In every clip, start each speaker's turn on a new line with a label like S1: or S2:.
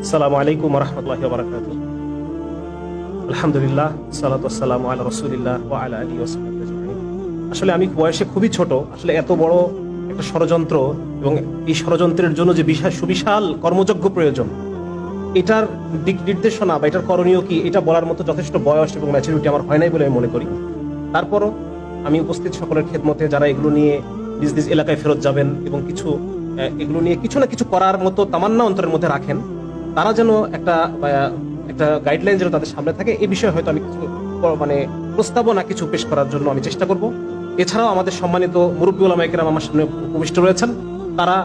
S1: আসসালামু আলাইকুম ওয়া রাহমাতুল্লাহি ওয়া বারাকাতুহু। আলহামদুলিল্লাহ, সালাতু ওয়াসসালামু আলা রাসূলিল্লাহ ওয়া আলা আলিহি ওয়া সাহবিহি আজমাইন। আসলে আমি বয়সে খুবই ছোট, আসলে এত বড় একটা ষড়যন্ত্র এবং এই ষড়যন্ত্রের জন্য যে সুবিশাল কর্মযজ্ঞ প্রয়োজন, এটার দিক নির্দেশনা বা এটার করণীয় কি, এটা বলার মতো যথেষ্ট বয়স এবং ম্যাচুরিটি আমার হয় নাই বলে আমি মনে করি। তারপরও আমি উপস্থিত সকলের খেদমতে যারা এগুলো নিয়ে নিজ নিজ এলাকায় ফেরত যাবেন এবং এগুলো নিয়ে কিছু না কিছু করার মতো তামান্না অন্তরের মধ্যে রাখেন, তারা যেন একটা গাইডলাইন যেন তাদের সামনে থাকে, এই বিষয়ে হয়তো আমি কিছু প্রস্তাবনা কিছু পেশ করার জন্য আমি চেষ্টা করব। এছাড়াও আমাদের সম্মানিত মুরব্বী ওলামায়ে কেরাম আমার সামনে উপবিষ্ট রয়েছেন, তারা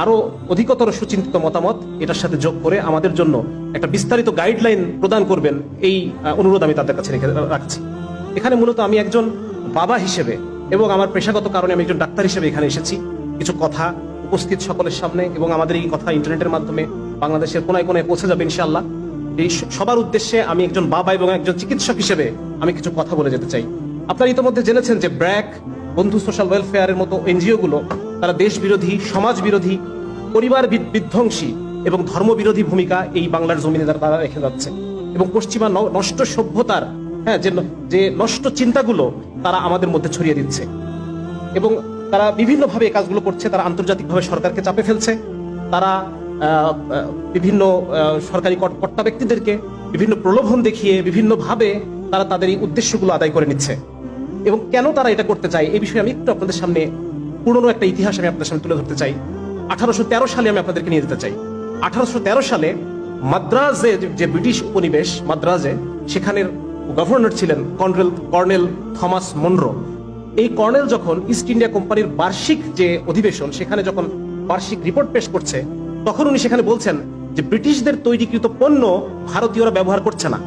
S1: আরো অধিকতর সুচিন্তিত মতামত এটার সাথে যোগ করে আমাদের জন্য একটা বিস্তারিত গাইডলাইন প্রদান করবেন, এই অনুরোধ আমি তাদের কাছে রাখছি। এখানে মূলত আমি একজন বাবা হিসেবে এবং আমার পেশাগত কারণে আমি একজন ডাক্তার হিসেবে এখানে এসেছি কিছু কথা উপস্থিত সকলের সামনে, এবং আমাদের এই কথা ইন্টারনেটের মাধ্যমে বাংলাদেশের কোনায় কোনায় পৌঁছে যাবে ইনশাআল্লাহ। এই সবার উদ্দেশ্যে আমি একজন বাবা এবং একজন চিকিৎসক হিসেবে আমি কিছু কথা বলে যেতে চাই। আপনারা ইতিমধ্যে জেনেছেন যে ব্র্যাক, বন্ধু সোশ্যাল ওয়েলফেয়ারের মতো এনজিও গুলো তারা দেশ বিরোধী, সমাজ বিরোধী, পরিবার বিধ্বংসী এবং ধর্মবিরোধী ভূমিকা এই বাংলার জমিনে তারা রেখে যাচ্ছে, এবং পশ্চিমা নষ্ট সভ্যতার যে নষ্ট চিন্তাগুলো তারা আমাদের মধ্যে ছড়িয়ে দিচ্ছে, এবং তারা বিভিন্নভাবে এই কাজগুলো করছে। তারা আন্তর্জাতিকভাবে সরকারকে চাপে ফেলছে, তারা বিভিন্ন সরকারি কর্তা ব্যক্তিদেরকে বিভিন্ন প্রলোভন দেখিয়ে বিভিন্নভাবে তারা তাদের এই উদ্দেশ্যগুলো আদায় করে নিচ্ছে। এবং কেন তারা এটা করতে চায় এই বিষয়ে আমি একটু আপনাদের সামনে পুরনো একটা ইতিহাস আমি আপনাদের সামনে তুলে ধরতে চাই। 1813 সালে আমি আপনাদেরকে নিয়ে যেতে চাই। 1813 সালে মাদ্রাজে, যে ব্রিটিশ উপনিবেশ মাদ্রাজে, সেখানের গভর্নর ছিলেন কর্নেল থমাস মনরো। এই কর্নেল যখন ইস্ট ইন্ডিয়া কোম্পানির বার্ষিক যে অধিবেশন, সেখানে যখন বার্ষিক রিপোর্ট পেশ করছে, তখন উনি সেখানে বলছেন যে ব্রিটিশদের তৈরিকৃত পণ্য ভারতীয়রা ব্যবহার করছে না।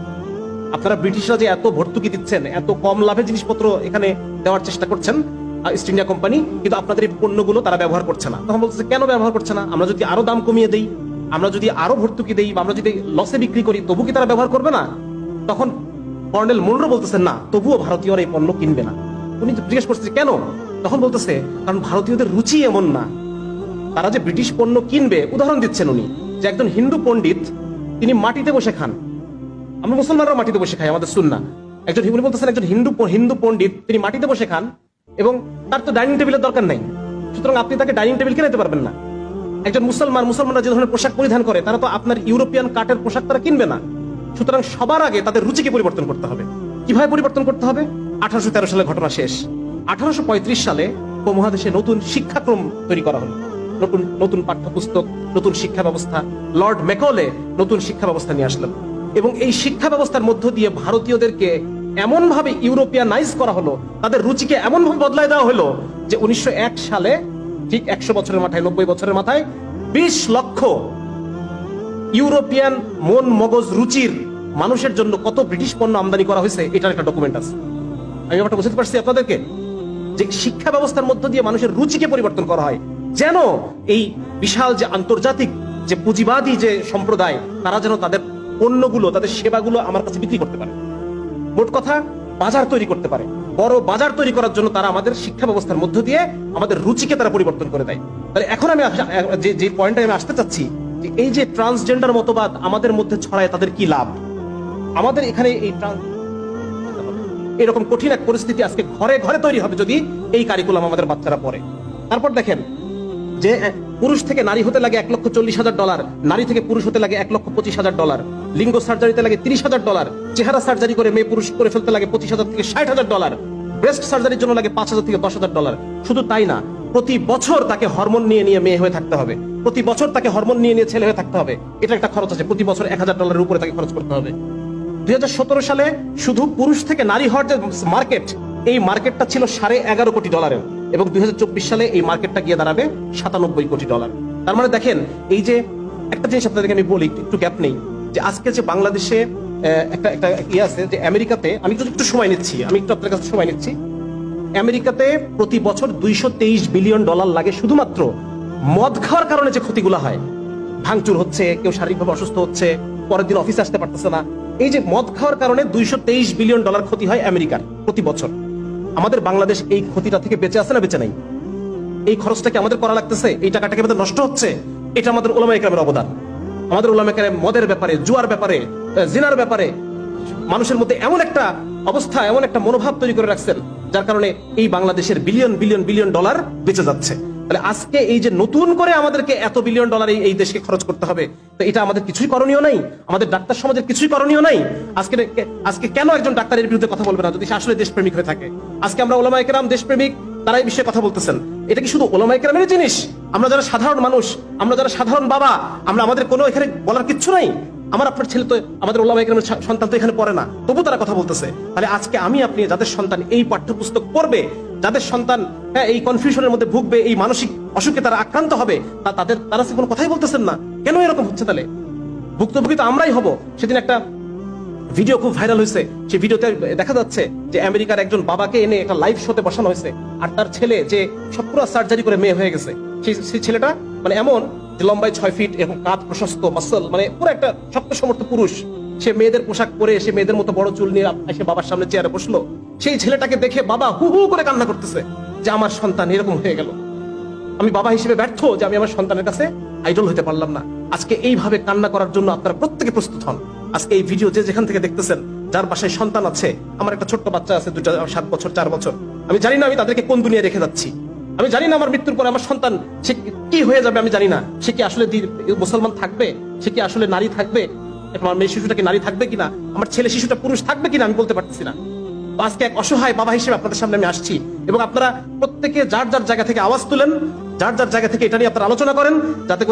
S1: আপনারা ব্রিটিশরা যে এত ভর্তুকি দিচ্ছেন, এত কম লাভে জিনিসপত্র এখানে দেওয়ার চেষ্টা করছেন ইস্ট ইন্ডিয়া কোম্পানি, কিন্তু আপনাদের এই পণ্যগুলো তারা ব্যবহার করছে না। তখন বলছে কেন ব্যবহার করছে না? আমরা যদি আরো দাম কমিয়ে দেই, আমরা যদি আরো ভর্তুকি দেই, বা আমরা যদি লসে বিক্রি করি, তবু কি তারা ব্যবহার করবে না? তখন কর্নেল মনরো বলতেছেন না, তবুও ভারতীয়রা এই পণ্য কিনবে না। উনি জিজ্ঞেস করছে কেন? তখন বলতেছে কারণ ভারতীয়দের রুচি এমন না, তারা যে ব্রিটিশ পণ্য কিনবে। উদাহরণ দিচ্ছেন উনি যে একজন হিন্দু পণ্ডিত, তিনি মাটিতে বসে খান, আমরা মুসলমানরাও মাটিতে বসে খাই, আমাদের সুন্নাহ। উনি বলতেছেন একজন হিন্দু পণ্ডিত, তিনি মাটিতে বসে খান এবং তার তো ডাইনিং টেবিলের দরকার নাই, সুতরাং আপনি তাকে ডাইনিং টেবিল কিনে পারবেন না। একজন মুসলমানরা যে ধরনের পোশাক পরিধান করে, তারা তো আপনার ইউরোপিয়ান কাটের পোশাক তারা কিনবে না। সুতরাং সবার আগে তাদের রুচিকে পরিবর্তন করতে হবে। কিভাবে পরিবর্তন করতে হবে? 1813 সালে ঘটনা শেষ। 1835 সালে উপমহাদেশে নতুন শিক্ষাক্রম তৈরি করা হলো, নতুন পাঠ্যপুস্তক, নতুন শিক্ষা ব্যবস্থা। লর্ড ম্যাকলে নতুন শিক্ষা ব্যবস্থা নিয়ে আসলেন, এবং এই শিক্ষা ব্যবস্থার মধ্য দিয়ে ভারতীয়দেরকে এমন ভাবে ইউরোপিয়ানাইজ করা হলো, তাদের রুচিকে এমন ভাবে বদলায় দেওয়া হলো যে 1901 সালে, ঠিক 100 বছরের মাথায়, 90 বছরের মাথায় 20 লক্ষ ইউরোপিয়ান মন মগজ রুচির মানুষের জন্য কত ব্রিটিশ পণ্য আমদানি করা হয়েছে, এটার একটা ডকুমেন্ট আছে। আমি ব্যাপারটা বুঝতে পারছি আপনাদেরকে, যে শিক্ষা ব্যবস্থার মধ্য দিয়ে মানুষের রুচিকে পরিবর্তন করা হয়, যেন এই বিশাল যে আন্তর্জাতিক যে পুঁজিবাদী যে সম্প্রদায়, তারা যেন তাদের পণ্যগুলো, তাদের সেবাগুলো আমার কাছে বিক্রি করতে পারে। মোট কথা, বাজার তৈরি করতে পারে। বড় বাজার তৈরি করার জন্য তারা আমাদের শিক্ষা ব্যবস্থার মধ্য দিয়ে আমাদের রুচিকে তারা পরিবর্তন করে দেয়। তাহলে এখন আমি যে পয়েন্টে আমি আসতে চাচ্ছি, যে এই যে ট্রান্সজেন্ডার মতবাদ আমাদের মধ্যে ছড়ায়, তাদের কি লাভ? আমাদের এখানে এরকম কঠিন এক পরিস্থিতি আজকে ঘরে ঘরে তৈরি হবে যদি এই কারিকুলাম আমাদের বাচ্চারা পড়ে। তারপর দেখেন যে পুরুষ থেকে নারী হতে লাগে $1,40,000, নারী থেকে পুরুষ হতে লাগে $1,25,000, লিঙ্গ সার্জারিতে লাগে $30,000, চেহারা সার্জারি করে মেয়ে পুরুষ করে ফেলতে লাগে $25,000 থেকে $60,000, ব্রেস্ট সার্জারির জন্য লাগে $5,000 থেকে $10,000। শুধু তাই না, প্রতি বছর তাকে হরমোন নিয়ে মেয়ে হয়ে থাকতে হবে, প্রতি বছর তাকে হরমোন নিয়ে ছেলে হয়ে থাকতে হবে। এটা একটা খরচ আছে, প্রতি বছর $1,000 উপরে তাকে খরচ করতে হবে। 2017 সালে শুধু পুরুষ থেকে নারী হওয়ার যে মার্কেট, এই মার্কেটটা ছিল $11.5 কোটি, এবং 2024 সালে এই মার্কেটটা গিয়ে দাঁড়াবে $97 কোটি। তার মানে দেখেন, এই যে একটা জিনিস আপনাদেরকে আমি বলি, একটু গ্যাপ নেই, যে আজকে যে বাংলাদেশে একটা আছে, যে আমেরিকাতে, আমি একটু সময় নিচ্ছি, আমি একটু আপনার কাছে সময় নিচ্ছি। আমেরিকাতে প্রতি বছর $223 বিলিয়ন লাগে শুধুমাত্র মদ খাওয়ার কারণে যে ক্ষতিগুলো হয়, ভাঙচুর হচ্ছে, কেউ শারীরিকভাবে অসুস্থ হচ্ছে, পরের দিন অফিসে আসতে পারতেছে না, এই যে মদ খাওয়ার কারণে $223 বিলিয়ন ক্ষতি হয় আমেরিকার প্রতি বছর। আমাদের বাংলাদেশ এই ক্ষতিটা থেকে বেঁচে আছে না বেঁচে নাই? এই খরচটা কি আমাদের করা লাগতেছে? এই টাকাটা কি আমাদের নষ্ট হচ্ছে? এটা আমাদের উলামায়ে কেরামের অবদান। আমাদের উলামায়ে কেরাম মদের ব্যাপারে, জুয়ার ব্যাপারে, জিনার ব্যাপারে মানুষের মধ্যে এমন একটা অবস্থা, এমন একটা মনোভাব তৈরি করে রাখছেন, যার কারণে এই বাংলাদেশের বিলিয়ন বিলিয়ন বিলিয়ন ডলার বেঁচে যাচ্ছে। তাহলে আজকে এই যে নতুন করে আমাদেরকে এত বিলিয়ন ডলার এই দেশকে খরচ করতে হবে, তো এটা আমাদের কিছুই করণীয় নাই? আমাদের ডাক্তার সমাজের কিছুই করণীয় নাই? আজকে কেন একজন ডাক্তারের বিরুদ্ধে কথা বলবে না যদি সে আসলে দেশপ্রেমিক হয়ে থাকে? আজকে আমরা উলামায়ে কেরাম দেশপ্রেমিক, তারা এই বিষয়ে কথা বলতেছেন। এটা কি শুধু উলামায়ে কেরামের জিনিস? আমরা যারা সাধারণ মানুষ, আমরা যারা সাধারণ বাবা, আমাদের কোনো এখানে বলার কিচ্ছু নাই? আমার আপনার ছেলে তো, আমাদের উলামায়ে কেরামের সন্তান তো এখানে পড়ে না, তবু তারা কথা বলতেছে। তাহলে আজকে আমি আপনি যাদের সন্তান এই পাঠ্যপুস্তক পড়বে, যাদের সন্তান এই কনফিউশনের মধ্যে ভুগবে, এই মানসিক অসুখে তারা আক্রান্ত হবে, তারা কোনো কথাই বলতেছেন না। কেন এরকম হচ্ছে? তাহলে ভুক্তভোগী তো আমরাই হব। সেদিন একটা ভিডিও খুব ভাইরাল হয়েছে, সেই ভিডিওতে দেখা যাচ্ছে যে আমেরিকার একজন বাবাকে এনে একটা লাইভ শোতে বসানো হয়েছে, আর তার ছেলে যে সব পুরো সার্জারি করে মেয়ে হয়ে গেছে, সেই ছেলেটা মানে এমন যে লম্বায় 6 ফিট, এরকম কাঁধ প্রশস্ত, মাসল, মানে পুরো একটা শক্ত সমর্থ পুরুষ। সে মেয়েদের পোশাক পরে, সে মেয়েদের মতো বড় চুল নিয়ে এসে বাবার সামনে চেয়ারে বসলো। সেই ছেলেটাকে দেখে বাবা হু হু করে কান্না করতেছে যে আমার সন্তান এরকম হয়ে গেল, আমি বাবা হিসেবে ব্যর্থ যে আমি আমার সন্তানের কাছে আইডল হতে পারলাম না। আজকে এইভাবে কান্না করার জন্য আপনারা প্রত্যেকে প্রস্তুত হন। আজকে এই ভিডিও যে যেখান থেকে দেখতেছেন, যার বাসায় সন্তান আছে, আমার একটা ছোট্ট বাচ্চা আছে, 7 বছর 4 বছর, আমি জানি না আমি তাদেরকে কোন দুনিয়ায় রেখে যাচ্ছি। আমি জানি না আমার মৃত্যুর পরে আমার সন্তান সে কি হয়ে যাবে, আমি জানি না। সে কি আসলে মুসলমান থাকবে, সে কি আসলে নারী থাকবে, আমার মেয়ে শিশুটা কি নারী থাকবে কিনা, আমার ছেলে শিশুটা পুরুষ থাকবে কিনা, আমি বলতে পারতেছি না। আজকে এক অসহায় বাবা হিসেবে আপনাদের সামনে আমি আসছি, এবং আপনারা প্রত্যেকে যার যার জায়গা থেকে আওয়াজ তুলেন, যার যার জায়গা থেকে এটা নিয়ে আপনারা আলোচনা করেন, যাতে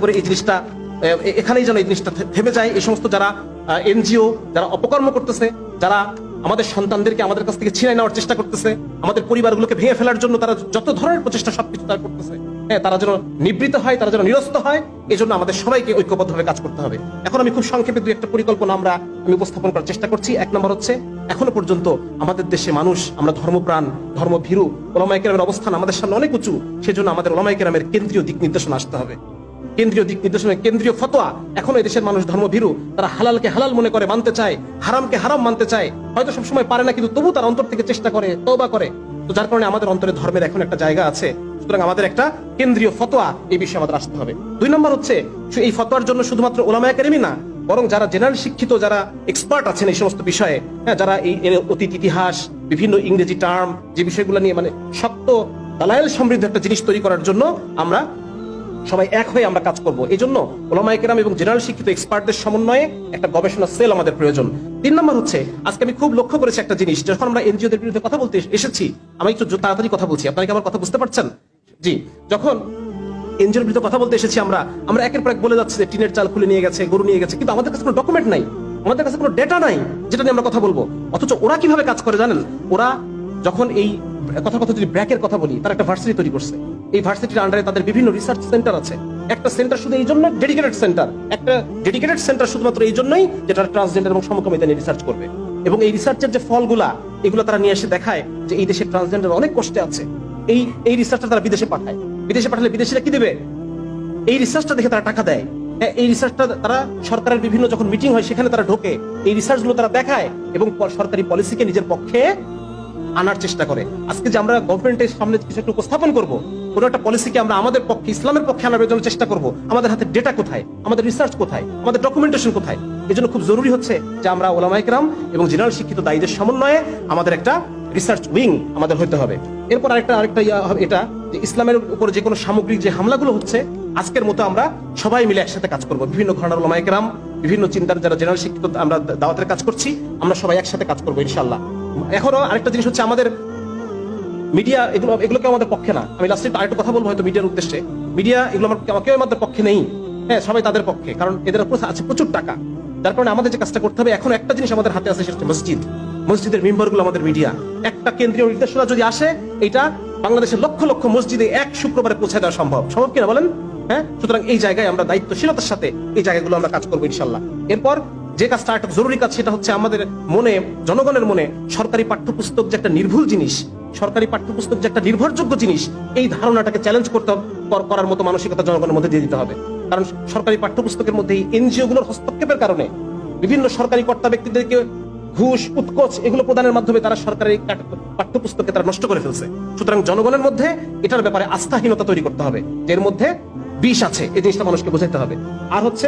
S1: করে এই জিনিসটা এখানেই যেন এই জিনিসটা থেমে যায়। এই সমস্ত যারা এনজিও, যারা অপকর্ম করতেছে, যারা আমাদের সন্তানদেরকে আমাদের কাছ থেকে ছিনিয়ে নেওয়ার চেষ্টা করতেছে, আমাদের পরিবারগুলোকে ভেঙে ফেলার জন্য তারা যত ধরনের প্রচেষ্টা সবকিছু তারা করতেছে, তারা যেন নিবৃত্ত হয়, তারা যেন নিরস্ত হয়। এই জন্য আমাদের সবাইকে ঐক্যবদ্ধভাবে কাজ করতে হবে। এখন আমি খুব সংক্ষেপে 2-1টা পরিকল্পনা আমি উপস্থাপন করার চেষ্টা করছি। 1 নম্বর হচ্ছে, এখনো পর্যন্ত আমাদের দেশে মানুষ, আমরা ধর্মপ্রাণ, ধর্মভীরু, উলামায়ে কেরামের অবস্থান আমাদের সামনে অনেক উঁচু। সেজন্য আমাদের উলামায়ে কেরামের কেন্দ্রীয় দিক নির্দেশনা আসতে হবে। কেন্দ্রীয় দিক নির্দেশনা, কেন্দ্রীয় ফতোয়া। এখন এই দেশের মানুষ ধর্মভীরু, তারা হালালকে হালাল মনে করে মানতে চায়, হারামকে হারাম মানতে চায়। হয়তো সবসময় পারে না, কিন্তু তবু তার অন্তর থেকে চেষ্টা করে, তওবা করে। তো যার কারণে আমাদের অন্তরে ধর্মের এখন একটা জায়গা আছে। সুতরাং আমাদের একটা কেন্দ্রীয় ফতোয়া এই বিষয়ে আমাদের আসতে হবে। 2 নম্বর হচ্ছে, এই ফতোয়ার জন্য শুধুমাত্র উলামায়ে কেরামই না, বরং যারা জেনারেল শিক্ষিত, যারা এক্সপার্ট আছেন এই সমস্ত বিষয়ে, যারা এই অতীত ইতিহাস, বিভিন্ন ইংরেজি টার্ম, যে বিষয়গুলো নিয়ে মানে শক্ত দালাইল সমৃদ্ধ একটা জিনিস তৈরি করার জন্য আমরা সবাই এক হয়ে আমরা কাজ করব। এই জন্য উলামায়ে কেরাম এবং জেনারেল শিক্ষিত এক্সপার্টদের সমন্বয়ে একটা গবেষণা সেল আমাদের প্রয়োজন। 3 নম্বর হচ্ছে, আজকে আমি খুব লক্ষ্য করেছি একটা জিনিস, যখন আমরা এনজিওদের বিরুদ্ধে কথা বলতে এসেছি, আমি একটু তাড়াতাড়ি কথা বলছি, আপনারা কি আমার কথা বুঝতে পারছেন? জি, যখন এনজিওর বিরুদ্ধে কথা বলতে এসেছি, আমরা একের পর এক বলে যাচ্ছি যে টিনের চাল খুলে নিয়ে গেছে, গরু নিয়ে গেছে, কিন্তু আমাদের কাছে কোনো ডকুমেন্ট নাই, আমাদের কাছে কোনো ডেটা নাই যেটা নিয়ে আমরা কথা বলবো। অথচ ওরা কিভাবে কাজ করে জানেন? ওরা যখন এই কথা যদি ব্র্যাকের কথা বলি, তারা একটা ভার্সিটি তৈরি করছে। এই ভার্সিটির আন্ডারে তাদের বিভিন্ন রিসার্চ সেন্টার আছে। একটা সেন্টার শুধু এই জন্য ডেডিকেটেড সেন্টার শুধুমাত্র এই জন্যই যেটা ট্রান্সজেন্ডার এবং সমকামিতা নিয়ে রিসার্চ করবে। এবং এই রিসার্চের যে ফলগুলা, এগুলো তারা নিয়ে এসে দেখায় যে এই দেশের ট্রান্সজেন্ডার অনেক কষ্টে আছে। এই রিসার্চটা তারা বিদেশে পাঠায়। বিদেশে পাঠালে বিদেশিরা কি দেবে? এই রিসার্চটা দেখে তারা টাকা দেয়। এই রিসার্চটা তারা সরকারের বিভিন্ন যখন মিটিং হয় সেখানে তারা ঢোকে, এই রিসার্চগুলো তারা দেখায় এবং সরকারি পলিসিকে নিজের পক্ষে আনার চেষ্টা করে। আজকে যে আমরা গভর্নমেন্টের সামনে কিছু একটা উপস্থাপন করব, কোন একটা পলিসিকে আমরা আমাদের পক্ষে, ইসলামের পক্ষে আনার জন্য চেষ্টা করব, আমাদের হাতে ডেটা কোথায়, আমাদের রিসার্চ কোথায়, আমাদের ডকুমেন্টেশন কোথায়? এজন্য খুব জরুরি হচ্ছে যে আমরা উলামায়ে কেরাম এবং জেনারেল শিক্ষিত দায়ীদের সমন্বয়ে আমাদের একটা রিসার্চ উইং আমাদের হতে হবে। এরপর আরেকটা এটা যে ইসলামের উপর যে কোনো সামগ্রিক যে হামলাগুলো হচ্ছে, আজকের মতো আমরা সবাই মিলে একসাথে কাজ করব। বিভিন্ন ঘরানার উলামায়ে কেরাম, বিভিন্ন চিন্তার যারা জেনারেল শিক্ষিত, আমরা দাওয়াতের কাজ করছি, আমরা সবাই একসাথে কাজ করবো ইনশাআল্লাহ। এখনো আরেকটা জিনিস হচ্ছে, আমাদের মিডিয়া এগুলোকে আমাদের পক্ষে না। আমি লাস্টে আরেকটা কথা বলবো হয়তো মিডিয়ার উদ্দেশ্যে। মিডিয়া এগুলো কেউ আমাদের পক্ষে নেই, সবাই তাদের পক্ষে, কারণ এদের উপর আছে প্রচুর টাকা। যার কারণে আমাদের যে কাজটা করতে হবে, এখন একটা জিনিস আমাদের হাতে আছে, সেটা হচ্ছে মসজিদের মেম্বারগুলো আমাদের মিডিয়া। একটা কেন্দ্রীয় নির্দেশনা যদি আসে, এটা বাংলাদেশের লক্ষ লক্ষ মসজিদে এক শুক্রবারে পৌঁছে দেওয়া সম্ভব কিনা বলেন? সুতরাং এই জায়গায় আমরা দায়িত্বশীলতার সাথে এই জায়গাগুলো আমরা কাজ করবো ইনশাল্লাহ। এরপর যে কাজটা একটা জরুরি কাজ, সেটা হচ্ছে আমাদের মনে, জনগণের মনে সরকারি পাঠ্যপুস্তক যে একটা নির্ভুল জিনিস, সরকারি পাঠ্যপুস্তক যে একটা নির্ভরযোগ্য জিনিস, এই ধারণাটাকে চ্যালেঞ্জ করার মতো মানসিকতা জনগণের মধ্যে দিয়ে দিতে হবে। কারণ সরকারি পাঠ্যপুস্তকের মধ্যে এনজিও গুলোর হস্তক্ষেপের কারণে বিভিন্ন সরকারি কর্তা ব্যক্তিদেরকে ঘুষ, উৎকোচ এগুলো প্রদানের মাধ্যমে তারা সরকারি পাঠ্যপুস্তককে তারা নষ্ট করে ফেলছে। সুতরাং জনগণের মধ্যে এটার ব্যাপারে আস্থাহীনতা তৈরি করতে হবে, এর মধ্যে বিষ আছে, এই জিনিসটা মানুষকে বোঝাতে হবে। আর হচ্ছে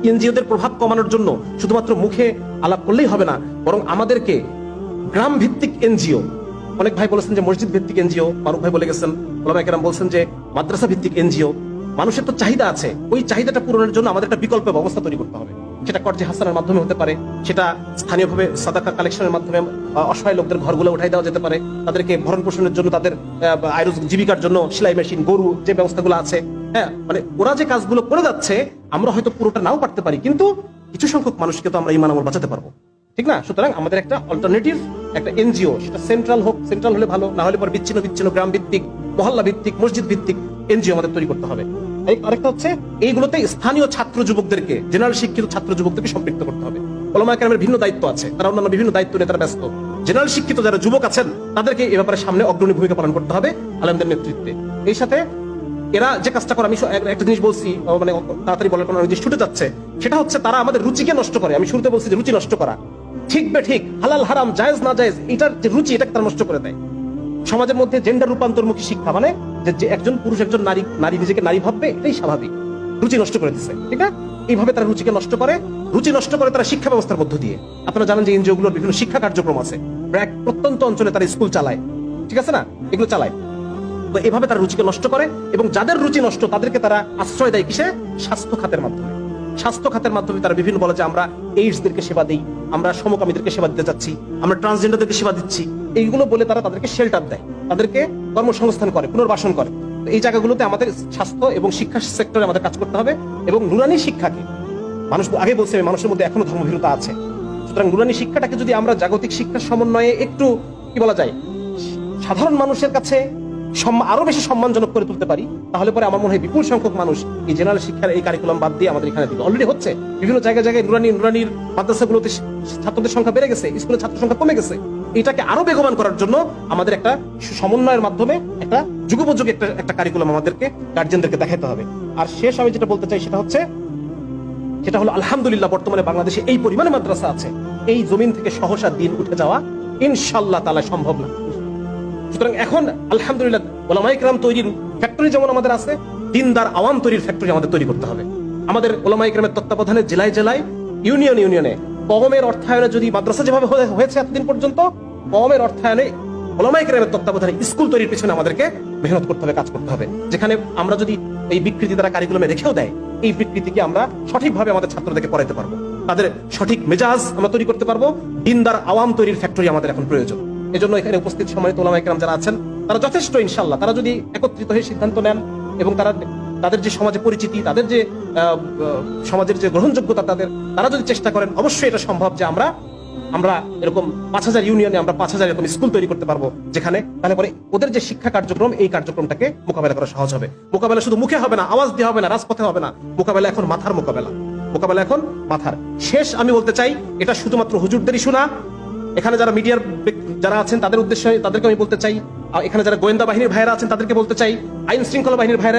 S1: এনজিওদের প্রভাব কমানোর জন্য শুধুমাত্র মুখে আলাপ করলেই হবে না, বরং আমাদেরকে গ্রাম ভিত্তিক এনজিও, অনেক ভাই বলেছেন যে মসজিদ ভিত্তিক এনজিও, মারুফ ভাই বলে গেছেন, ওলামায়ে কেরাম বলছেন যে মাদ্রাসা ভিত্তিক এনজিও। মানুষের তো চাহিদা আছে, ওই চাহিদাটা পূরণের জন্য আমাদের একটা বিকল্প ব্যবস্থা তৈরি করতে হবে। সেটা কর্জে হাসানের মাধ্যমে হতে পারে, সেটা স্থানীয়ভাবে সাদাকা কালেকশনের মাধ্যমে অসহায় লোকদের ঘরগুলো উঠাই দেওয়া যেতে পারে, তাদেরকে ভরণ পোষণের জন্য, তাদের জীবিকার জন্য সেলাই মেশিন, গরু, যে ব্যবস্থাগুলো আছে, হ্যাঁ, মানে ওরা যে কাজগুলো করে যাচ্ছে আমরা হয়তো পুরোটা নাও পারতে পারি, কিন্তু কিছু সংখ্যক মানুষকে তো আমরা ইমান আমল বাঁচাতে পারবো, ঠিক না? সুতরাং আমাদের একটা অল্টারনেটিভ একটা এনজিও, সেটা সেন্ট্রাল হোক, সেন্ট্রাল হলে ভালো, না হলে পর বিচ্ছিন্ন বিচ্ছিন্ন গ্রাম ভিত্তিক, মহল্লা ভিত্তিক, মসজিদ ভিত্তিক এনজিও আমাদের তৈরি করতে হবে। আরেকটা হচ্ছে এইগুলোতে স্থানীয় ছাত্র যুবকদেরকে, জেনারেল শিক্ষিত ছাত্র যুবকদেরকে সম্পৃক্ত করতে হবে। ওলামায়ে কেরামের ভিন্ন দায়িত্ব আছে, তারা অন্যান্য বিভিন্ন দায়িত্ব নিয়ে তারা ব্যস্ত। জেনারেল শিক্ষিত যারা যুবক আছেন তাদেরকে এ ব্যাপারে সামনে অগ্রণী ভূমিকা পালন করতে হবে আলেমদের নেতৃত্বে। এই সাথে এরা যে কাজটা করে, আমি একটা জিনিস বলছি, মানে তাড়াতাড়ি বলার কারণে জিনিস ছুটে যাচ্ছে, সেটা হচ্ছে তারা আমাদের রুচিকে নষ্ট করে। আমি শুরুতে বলছি যে রুচি নষ্ট করা, ঠিক বে ঠিক, হালাল হারাম, জায়েজ না জায়েজ, এটার যে রুচি, এটাকে তারা নষ্ট করে দেয়। সমাজের মধ্যে জেন্ডার রূপান্তরমুখী শিক্ষা, মানে যে একজন পুরুষ একজন নারী নিজেকে নারী ভাববে, এটাই স্বাভাবিক, রুচি নষ্ট করে দিচ্ছে, ঠিক না? এইভাবে তারা রুচিকে নষ্ট করে, রুচি নষ্ট করে তারা শিক্ষা ব্যবস্থার মধ্য দিয়ে। আপনারা জানেন যে এনজিও গুলোর বিভিন্ন শিক্ষা কার্যক্রম আছে, প্রত্যন্ত অঞ্চলে তারা স্কুল চালায়, ঠিক আছে না, এগুলো চালায়। তো এভাবে তারা রুচিকে নষ্ট করে, এবং যাদের রুচি নষ্ট তাদেরকে তারা আশ্রয় দেয় কিসে? স্বাস্থ্য খাতের মাধ্যমে। স্বাস্থ্য খাতের মাধ্যমে তারা বিভিন্ন বলে যে আমরা এইডসদেরকে সেবা দিই, আমরা সমকামীদেরকে সেবা দিতে যাচ্ছি, আমরা ট্রান্সজেন্ডারদেরকে সেবা দিচ্ছি, এইগুলো বলে তারা তাদেরকে শেল্টার দেয়, তাদেরকে কর্মসংস্থান করে, পুনর্বাসন করে। এই জায়গাগুলোতে আমাদের স্বাস্থ্য এবং শিক্ষা সেক্টরে আমাদের কাজ করতে হবে। এবং নুরানি শিক্ষাকে, মানুষ আগে বলছে মানুষের মধ্যে এখনো ধর্মভীরতা আছে, সুতরাং নুরানি শিক্ষাটাকে যদি আমরা জাগতিক শিক্ষার সমন্বয়ে একটু কি বলা যায়, সাধারণ মানুষের কাছে আরো বেশি সম্মানজনক করে তুলতে পারি, তাহলে পরে আমার মনে হয় বিপুল সংখ্যক মানুষ এই জেনারেল শিক্ষার এই কারিকুলাম বাদ দিয়ে আমাদের এখানে দিবে। অলরেডি হচ্ছে, বিভিন্ন জায়গায় জায়গায় নুরানির মাদ্রাসাগুলোতে ছাত্রদের সংখ্যা বেড়ে গেছে, স্কুলের ছাত্র সংখ্যা কমে গেছে। এটাকে আরো বেগবান করার জন্য আমাদের একটা সমন্বয়ের মাধ্যমে একটা যুগোপযোগী একটা কারিকুলাম আমাদেরকে গার্জিয়ানদেরকে দেখাতে হবে। আর শেষ আমি যেটা বলতে চাই সেটা হলো আলহামদুলিল্লাহ বর্তমানে বাংলাদেশে এই পরিমাণে মাদ্রাসা আছে, এই জমিন থেকে সহসা দিন উঠে যাওয়া ইনশাআল্লাহ তাআলা সম্ভব না। সুতরাং এখন আলহামদুলিল্লাহ ওলামায়ে কেরাম তৈরির ফ্যাক্টরি যেমন আমাদের আছে, দিনদার আওয়াম তৈরির ফ্যাক্টরি আমাদের তৈরি করতে হবে। আমাদের ওলামায়ে কেরামের তত্ত্বাবধানে জেলায় জেলায়, ইউনিয়নে কওমের অর্থায়নে, যদি মাদ্রাসা যেভাবে হয়েছে এতদিন পর্যন্ত, কওমের অর্থায়নে ওলামায়ে কেরামের তত্ত্বাবধানে স্কুল তৈরির পিছনে আমাদেরকে মেহনত করতে হবে, কাজ করতে হবে। যেখানে আমরা যদি এই বিকৃতি দ্বারা কারিকুলামে রেখেও দেয়, এই বিকৃতিকে আমরা সঠিকভাবে আমাদের ছাত্রদেরকে পড়াইতে পারবো, তাদের সঠিক মেজাজ আমরা তৈরি করতে পারবো। দিনদার আওয়াম তৈরির ফ্যাক্টরি আমাদের এখন প্রয়োজন। এজন্য এখানে উপস্থিত সম্মানিত ওলামায়ে কেরাম যারা আছেন তারা যথেষ্ট, ইনশাআল্লাহ তারা যদি একত্রিত হয়ে সিদ্ধান্ত নেন এবং তাদের যে সমাজে পরিচিতি, তাদের যে সমাজের যে গ্রহণযোগ্যতা, তারা যদি চেষ্টা করেন, অবশ্যই এটা সম্ভব যে আমরা এরকম 5000 ইউনিয়নে আমরা 5000 এরকম স্কুল তৈরি করতে পারবো, যেখানে তাহলে পরে ওদের যে শিক্ষা কার্যক্রম, এই কার্যক্রমটাকে মোকাবেলা করা সহজ হবে। মোকাবেলা শুধু মুখে হবে না, আওয়াজ দিয়ে হবে না, রাজপথে হবে না, মোকাবেলা এখন মাথার মোকাবেলা এখন মাথার। শেষ আমি বলতে চাই, এটা শুধুমাত্র হুজুরদের ইস্যু না, এখানে যারা মিডিয়ার যারা আছেন তাদের উদ্দেশ্যে তাদেরকে আমি বলতে চাই, এখানে যারা গোয়েন্দা বাহিনীর ভাইরা আছেন তাদেরকে বলতে চাই, আইন শৃঙ্খলা বাহিনীর ভাইরা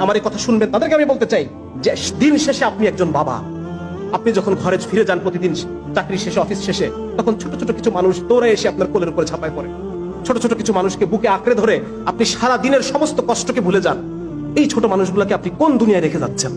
S1: আমার এই কথা শুনবেন, তাদেরকে আমি বলতে চাই যে দিন শেষে আপনি একজন বাবা। আপনি যখন ঘরে ফিরে যান প্রতিদিন চাকরি শেষে, অফিস শেষে, তখন ছোট ছোট কিছু মানুষ দৌড়ে এসে আপনার কোলের উপরে ঝাঁপায় পড়ে, ছোট ছোট কিছু মানুষকে বুকে আঁকড়ে ধরে আপনি সারা দিনের সমস্ত কষ্টকে ভুলে যান। এই ছোট মানুষগুলোকে আপনি কোন দুনিয়ায় রেখে যাচ্ছেন,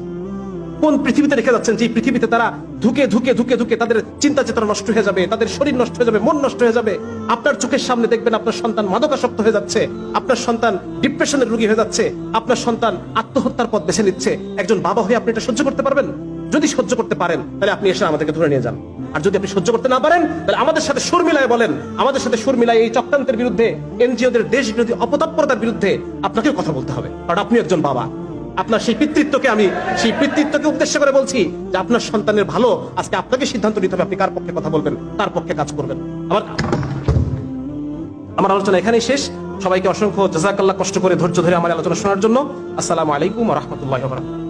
S1: কোন পৃথিবীতে রেখে যাচ্ছেন, যে পৃথিবীতে তারা ধুকে ধুকে ধুকে ধুকে তাদের চিন্তা চেতনা নষ্ট হয়ে যাবে, তাদের শরীর নষ্ট হয়ে যাবে, মন নষ্ট হয়ে যাবে। আপনার চোখের সামনে দেখবেন আপনার সন্তান মাদকাসক্ত হয়ে যাচ্ছে, আপনার সন্তান ডিপ্রেশনের রোগী হয়ে যাচ্ছে, আপনার সন্তান আত্মহত্যার পথ বেছে নিচ্ছে। একজন বাবা হয়ে আপনি এটা সহ্য করতে পারবেন? যদি সহ্য করতে পারেন তাহলে আপনি এসে আমাদেরকে ধরে নিয়ে যান। আর যদি আপনি সহ্য করতে না পারেন তাহলে আমাদের সাথে সুর মিলায় বলেন, আমাদের সাথে সুর মিলায় এই চক্রান্তের বিরুদ্ধে, এনজিওদের দেশ বিরোধী অপতৎপরতার বিরুদ্ধে আপনাকেও কথা বলতে হবে, কারণ আপনি একজন বাবা। আপনার সেই পিতৃত্বকে উদ্দেশ্য করে বলছি যে আপনার সন্তানের ভালো আজকে আপনাকে সিদ্ধান্ত নিতে হবে, আপনি কার পক্ষে কথা বলবেন, কার পক্ষে কাজ করবেন। আমার আলোচনা এখানেই শেষ। সবাইকে অসংখ্য জাযাকাল্লাহ, কষ্ট করে ধৈর্য ধরে আমার আলোচনা শোনার জন্য। আসসালামু আলাইকুম ওয়া রাহমাতুল্লাহি ওয়া বারাকাতুহু।